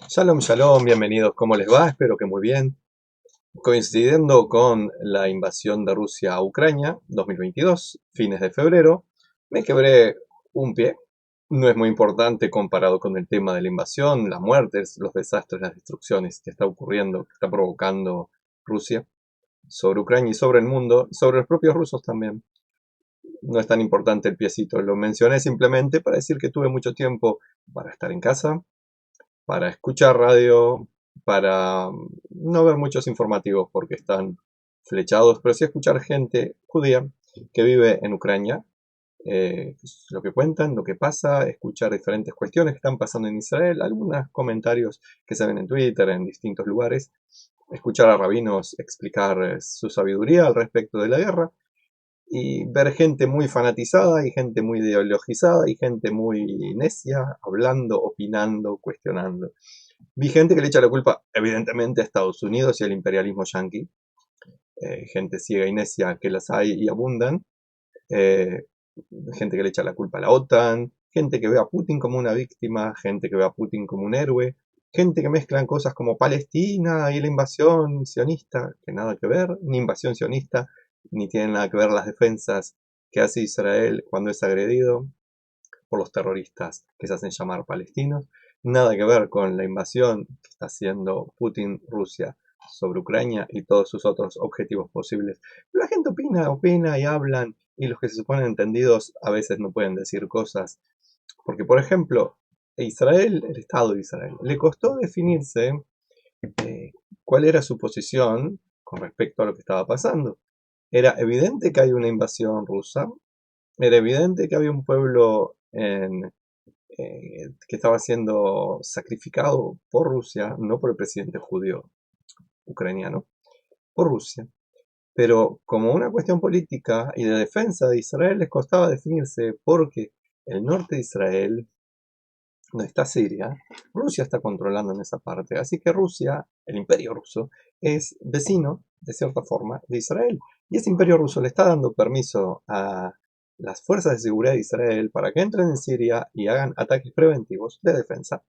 Shalom, shalom, bienvenidos. ¿Cómo les va? Espero que muy bien. Coincidiendo con la invasión de Rusia a Ucrania 2022, fines de febrero, me quebré un pie. No es muy importante comparado con el tema de la invasión, las muertes, los desastres, las destrucciones que está ocurriendo, que está provocando Rusia sobre Ucrania y sobre el mundo, sobre los propios rusos también. No es tan importante el piecito, lo mencioné simplemente para decir que tuve mucho tiempo para estar en casa, para escuchar radio, para no ver muchos informativos porque están flechados, pero sí escuchar gente judía que vive en Ucrania, lo que cuentan, lo que pasa, escuchar diferentes cuestiones que están pasando en Israel, algunos comentarios que se ven en Twitter, en distintos lugares, escuchar a rabinos explicar su sabiduría al respecto de la guerra y ver gente muy fanatizada y gente muy ideologizada y gente muy necia, hablando, opinando, cuestionando. Vi gente que le echa la culpa, evidentemente, a Estados Unidos y al imperialismo yanqui. Gente ciega y necia que las hay y abundan. Eh, Gente que le echa la culpa a la OTAN. Gente que ve a Putin como una víctima. Gente que ve a Putin como un héroe. Gente que mezclan cosas como Palestina y la invasión sionista, que nada que ver, ni invasión sionista, ni tienen nada que ver las defensas que hace Israel cuando es agredido por los terroristas que se hacen llamar palestinos, nada que ver con la invasión que está haciendo Putin, Rusia, sobre Ucrania y todos sus otros objetivos posibles. Pero la gente opina y hablan, y los que se suponen entendidos a veces no pueden decir cosas. Porque, por ejemplo, Israel, el Estado de Israel, le costó definirse cuál era su posición con respecto a lo que estaba pasando. Era evidente que hay una invasión rusa, era evidente que había un pueblo que estaba siendo sacrificado por Rusia, no por el presidente judío ucraniano, por Rusia. Pero como una cuestión política y de defensa de Israel les costaba definirse porque el norte de Israel no está Siria, Rusia está controlando en esa parte. Así que Rusia, el imperio ruso, es vecino, de cierta forma, de Israel. Y ese imperio ruso le está dando permiso a las fuerzas de seguridad de Israel para que entren en Siria y hagan ataques preventivos de defensa.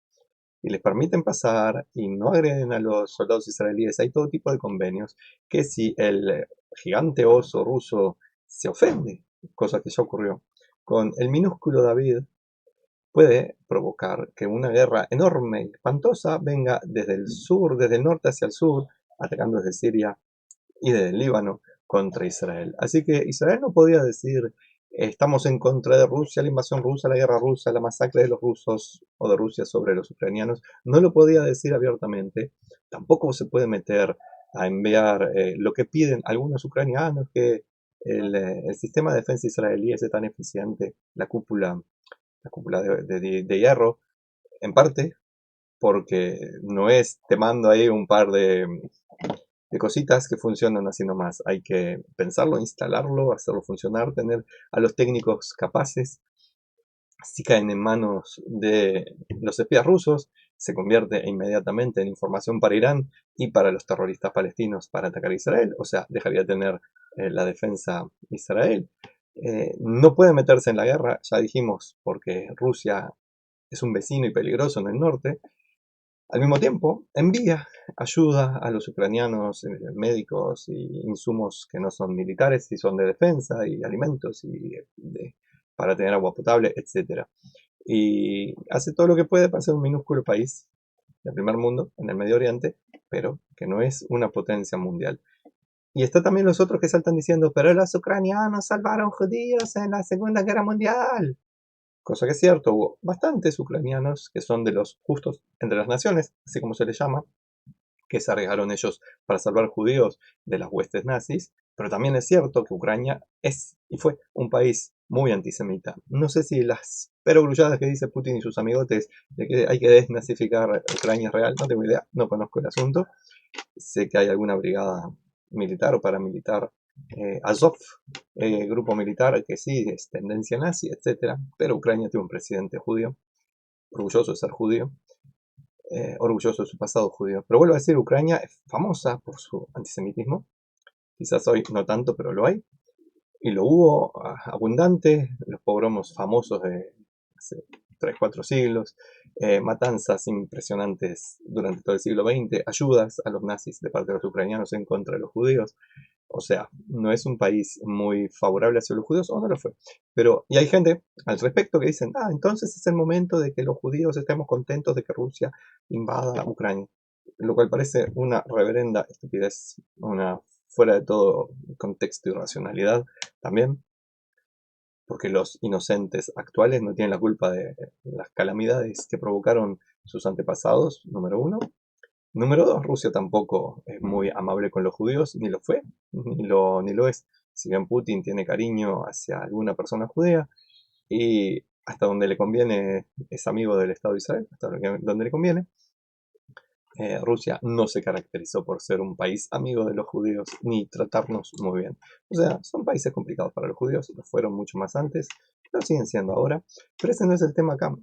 Y les permiten pasar y no agreden a los soldados israelíes. Hay todo tipo de convenios que si el gigante oso ruso se ofende, cosa que ya ocurrió, con el minúsculo David, puede provocar que una guerra enorme y espantosa venga desde el sur, desde el norte hacia el sur, atacando desde Siria y desde el Líbano contra Israel. Así que Israel no podía decir estamos en contra de Rusia, la invasión rusa, la guerra rusa, la masacre de los rusos o de Rusia sobre los ucranianos. No lo podía decir abiertamente. Tampoco se puede meter a enviar lo que piden algunos ucranianos, que el sistema de defensa israelí es tan eficiente, la cúpula de hierro, en parte porque no es te mando ahí un par de cositas que funcionan así nomás. Hay que pensarlo, instalarlo, hacerlo funcionar, tener a los técnicos capaces. Si caen en manos de los espías rusos, se convierte inmediatamente en información para Irán y para los terroristas palestinos para atacar a Israel. O sea, dejaría de tener la defensa Israel. No puede meterse en la guerra, ya dijimos, porque Rusia es un vecino y peligroso en el norte. Al mismo tiempo, envía ayuda a los ucranianos, médicos y insumos que no son militares y son de defensa y alimentos para tener agua potable, etc. Y hace todo lo que puede para ser un minúsculo país del primer mundo en el Medio Oriente, pero que no es una potencia mundial. Y está también los otros que saltan diciendo, pero los ucranianos salvaron judíos en la Segunda Guerra Mundial. Cosa que es cierto, hubo bastantes ucranianos que son de los justos entre las naciones, así como se les llama, que se arriesgaron ellos para salvar judíos de las huestes nazis, pero también es cierto que Ucrania es y fue un país muy antisemita. No sé si las perogrulladas que dice Putin y sus amigotes de que hay que desnazificar Ucrania es real, no tengo idea, no conozco el asunto. Sé que hay alguna brigada militar o paramilitar, Azov, grupo militar que sí es tendencia nazi, etc. Pero Ucrania tiene un presidente judío, orgulloso de ser judío, orgulloso de su pasado judío. Pero vuelvo a decir, Ucrania es famosa por su antisemitismo. Quizás hoy no tanto, pero lo hay. Y lo hubo abundante, los pogromos famosos de hace 3, 4 siglos, matanzas impresionantes durante todo el siglo XX, ayudas a los nazis de parte de los ucranianos en contra de los judíos. O sea, no es un país muy favorable hacia los judíos, o no lo fue. Pero, y hay gente al respecto que dicen, entonces es el momento de que los judíos estemos contentos de que Rusia invada Ucrania. Lo cual parece una reverenda estupidez, una fuera de todo contexto y racionalidad también, porque los inocentes actuales no tienen la culpa de las calamidades que provocaron sus antepasados, número uno. Número dos, Rusia tampoco es muy amable con los judíos, ni lo fue, ni lo es. Si bien Putin tiene cariño hacia alguna persona judía, y hasta donde le conviene es amigo del Estado de Israel, hasta donde le conviene, Rusia no se caracterizó por ser un país amigo de los judíos ni tratarnos muy bien. O sea, son países complicados para los judíos, lo fueron mucho más antes, lo siguen siendo ahora, pero ese no es el tema acá.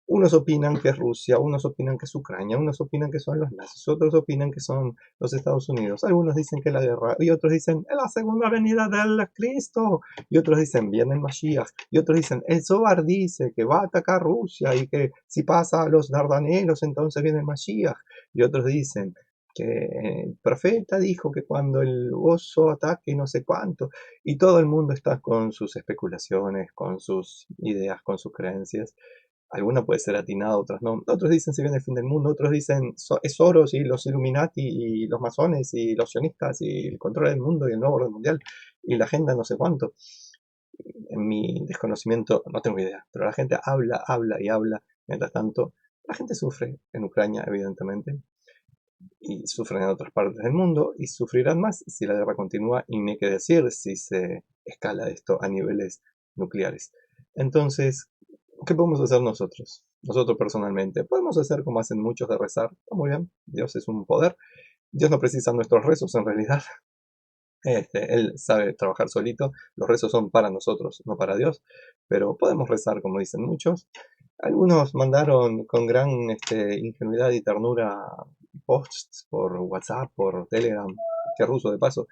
Unos opinan que es Rusia, unos opinan que es Ucrania, unos opinan que son los nazis, otros opinan que son los Estados Unidos, algunos dicen que la guerra, y otros dicen la segunda venida del Cristo, y otros dicen viene el Mashiach, y otros dicen el Zohar dice que va a atacar Rusia y que si pasa a los Dardanelos entonces viene el Mashiach, y otros dicen que el profeta dijo que cuando el oso ataque no sé cuánto, y todo el mundo está con sus especulaciones, con sus ideas, con sus creencias. Alguna puede ser atinada, otras no. Otros dicen se viene el fin del mundo, otros dicen es Soros y los Illuminati y los masones y los sionistas y el control del mundo y el nuevo orden mundial y la agenda no sé cuánto. En mi desconocimiento no tengo idea, pero la gente habla, habla y habla. Mientras tanto, la gente sufre en Ucrania, evidentemente, y sufren en otras partes del mundo y sufrirán más si la guerra continúa y ni qué decir si se escala esto a niveles nucleares. Entonces, ¿qué podemos hacer nosotros? Nosotros personalmente podemos hacer como hacen muchos de rezar. Está muy bien, Dios es un poder. Dios no precisa nuestros rezos en realidad. Él sabe trabajar solito. Los rezos son para nosotros, no para Dios. Pero podemos rezar como dicen muchos. Algunos mandaron con gran ingenuidad y ternura posts por WhatsApp, por Telegram, que ruso de paso,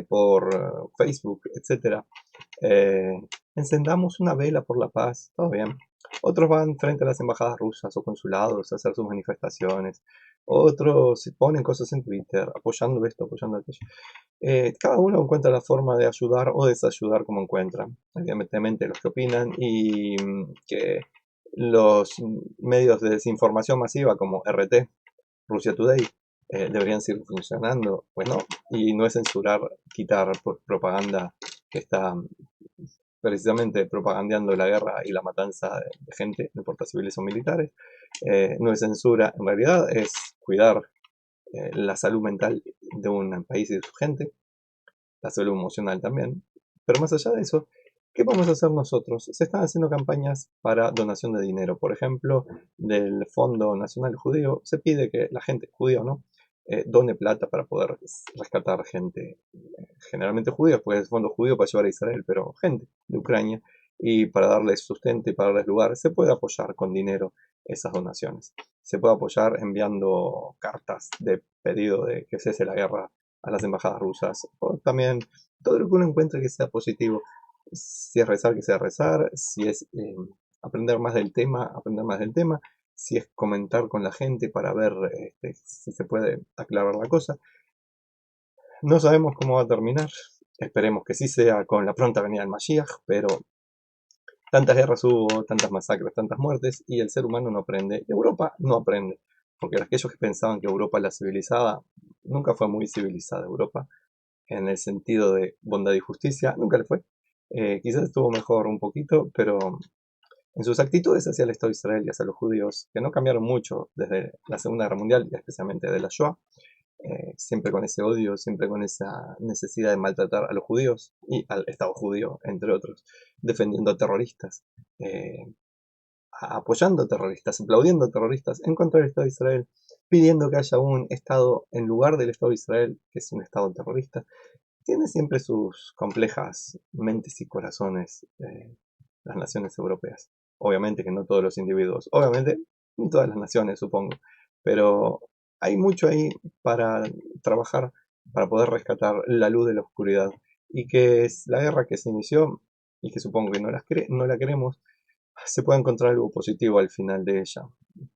por Facebook, etc. Encendamos una vela por la paz, todo bien. Otros van frente a las embajadas rusas o consulados a hacer sus manifestaciones. Otros ponen cosas en Twitter apoyando esto, apoyando aquello. Cada uno encuentra la forma de ayudar o desayudar como encuentra. Evidentemente los que opinan y que los medios de desinformación masiva como RT, Russia Today, deberían seguir funcionando. Pues no, y no es censurar, quitar propaganda que está precisamente propagandeando la guerra y la matanza de gente, no importa civiles o militares. No es censura, en realidad es cuidar la salud mental de un país y de su gente, la salud emocional también. Pero más allá de eso, ¿qué podemos hacer nosotros? Se están haciendo campañas para donación de dinero. Por ejemplo, del Fondo Nacional Judío se pide que la gente, judía o no, done plata para poder rescatar gente, generalmente judíos, porque es el fondo judío para llevar a Israel, pero gente de Ucrania, y para darles sustento y para darles lugar, se puede apoyar con dinero esas donaciones. Se puede apoyar enviando cartas de pedido de que cese la guerra a las embajadas rusas, o también todo lo que uno encuentre que sea positivo. Si es rezar, que sea rezar, si es aprender más del tema, aprender más del tema, si es comentar con la gente para ver si se puede aclarar la cosa. No sabemos cómo va a terminar, esperemos que sí sea con la pronta venida del Mashiach, pero tantas guerras hubo, tantas masacres, tantas muertes, y el ser humano no aprende. Europa no aprende, porque aquellos que pensaban que Europa la civilizada, nunca fue muy civilizada Europa, en el sentido de bondad y justicia, nunca le fue. Quizás estuvo mejor un poquito, pero en sus actitudes hacia el Estado de Israel y hacia los judíos, que no cambiaron mucho desde la Segunda Guerra Mundial, y especialmente de la Shoah, siempre con ese odio, siempre con esa necesidad de maltratar a los judíos y al Estado judío, entre otros, defendiendo a terroristas, eh, apoyando a terroristas, aplaudiendo a terroristas en contra del Estado de Israel, pidiendo que haya un Estado en lugar del Estado de Israel, que es un Estado terrorista. Tiene siempre sus complejas mentes y corazones las naciones europeas. Obviamente que no todos los individuos, obviamente ni todas las naciones, supongo, pero hay mucho ahí para trabajar, para poder rescatar la luz de la oscuridad. Y que es la guerra que se inició, y que supongo que no la queremos, se pueda encontrar algo positivo al final de ella.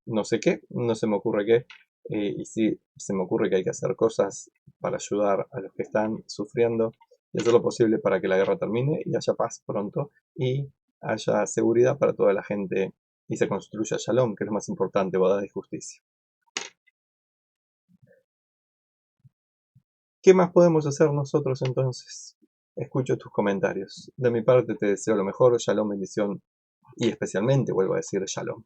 No sé qué, no se me ocurre qué, y sí se me ocurre que hay que hacer cosas para ayudar a los que están sufriendo y hacer lo posible para que la guerra termine y haya paz pronto y haya seguridad para toda la gente y se construya Shalom, que es lo más importante, bondad y justicia. ¿Qué más podemos hacer nosotros entonces? Escucho tus comentarios. De mi parte te deseo lo mejor, Shalom, bendición y especialmente vuelvo a decir Shalom.